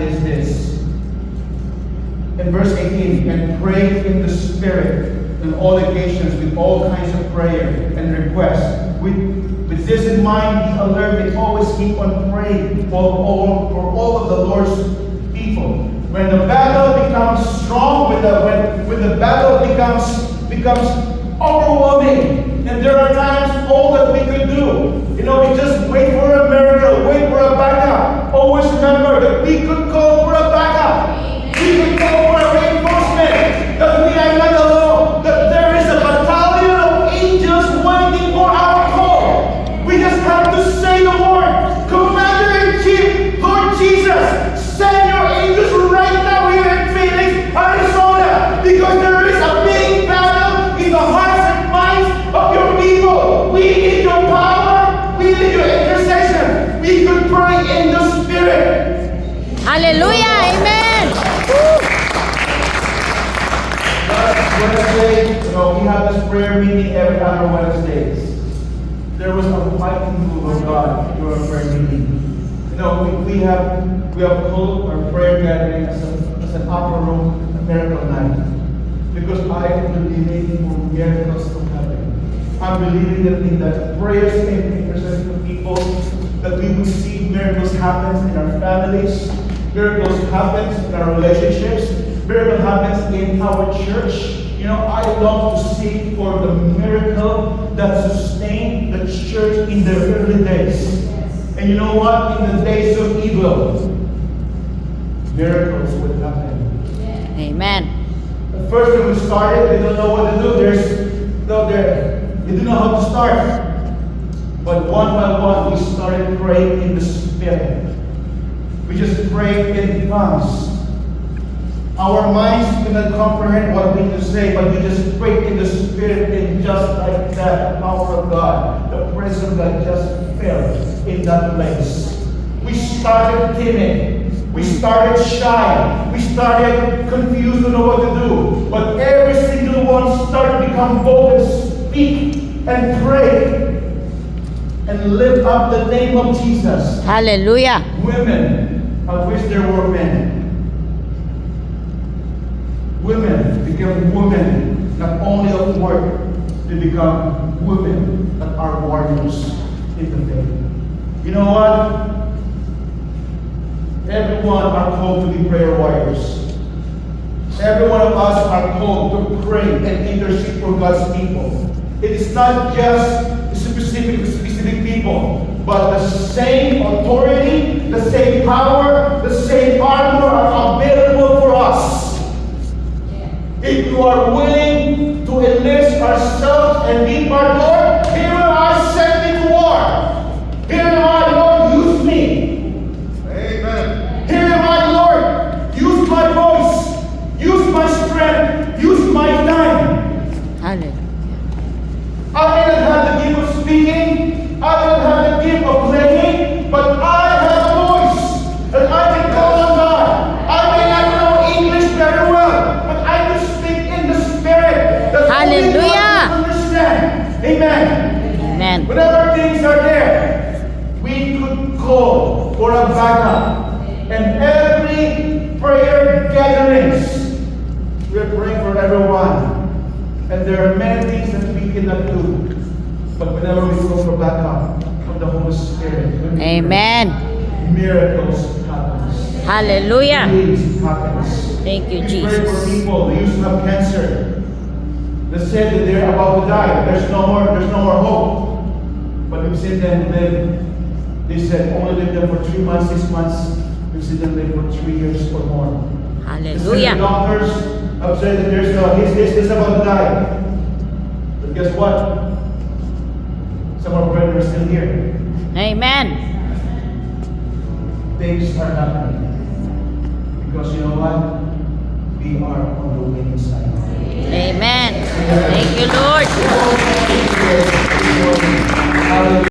is this. In verse 18, and pray in the Spirit on all occasions with all kinds of prayer and requests. With this in mind, be alert and always keep on praying for all of the Lord's people. When the battle becomes strong, when the battle becomes overwhelming, and there are times all that we could do, we just wait for a miracle, wait for a backup. Always remember that we could call for a backup. We could call for a reinforcement. That we are not alone. That there is a battalion of angels waiting for our call. We just have to say the word. Commander-in-Chief, Lord Jesus, send your angels right now here in Phoenix, Arizona, because there is a big battle in the hearts and minds of your people. We need your power. We need your intercession. We could pray in the Spirit. Hallelujah. Amen. Last Wednesday, we have this prayer meeting every other Wednesdays. There was a mighty move of God during our prayer meeting. We have called our prayer gathering as an upper room, a miracle night. Because I am believing for miracles to happen. I'm believing that prayers and intercession of people, that we will see miracles happen in our families, miracles happen in our relationships, miracles happen in our church. I long to see for the miracle that sustained the church in the early days. And you know what? In the days of evil, miracles would happen. Amen. At first when we started, we don't know what to do. We didn't know how to start. But one by one, we started praying in the Spirit. We just prayed in tongues. Our minds cannot comprehend what we need to say, but we just prayed in the Spirit, and just like that, the power of God, the presence of God just fell in that place. We started timid. We started shy. We started confused, don't know what to do. But every single one started to become bold and speak and pray and lift up the name of Jesus. Hallelujah. Women, I wish there were men. Women become women, not only of work, they become women that are warriors in the faith. You know what? Everyone are called to be prayer warriors. Every one of us are called to pray and intercede for God's people. It is not just specific people, but the same authority, the same power, the same armor are available for us. If you are willing to enlist ourselves and be part, Lord, here am I, send me to war. Here am I, Lord, use me. Amen. Here am I, Lord, use my voice, use my strength, use my time. Hallelujah. I may not have the gift of speaking, I may not have the gift of playing, but I have a voice, and I can call on God. I may not know English very well, but I can speak in the Spirit. That's Hallelujah. only God can understand. Amen. Amen. Whenever things are there, we could call for a backup. And every prayer gatherings, we are praying for everyone. And there are many things that we cannot do. But whenever we go for backup from the Holy Spirit, Amen. miracles happens. Hallelujah. Healings happens. Thank you, We pray for Jesus. people who used to have cancer. They said that they're about to die. There's no more hope. But we've seen them live. They said only live them for 3 months, 6 months. We've seen them live for 3 years or more. The Hallelujah. doctors have said that he's about to die. But guess what? Some of our brethren are still here. Amen. Things are happening. Because you know what? We are on the winning side. Amen. Thank you, Lord. Hallelujah.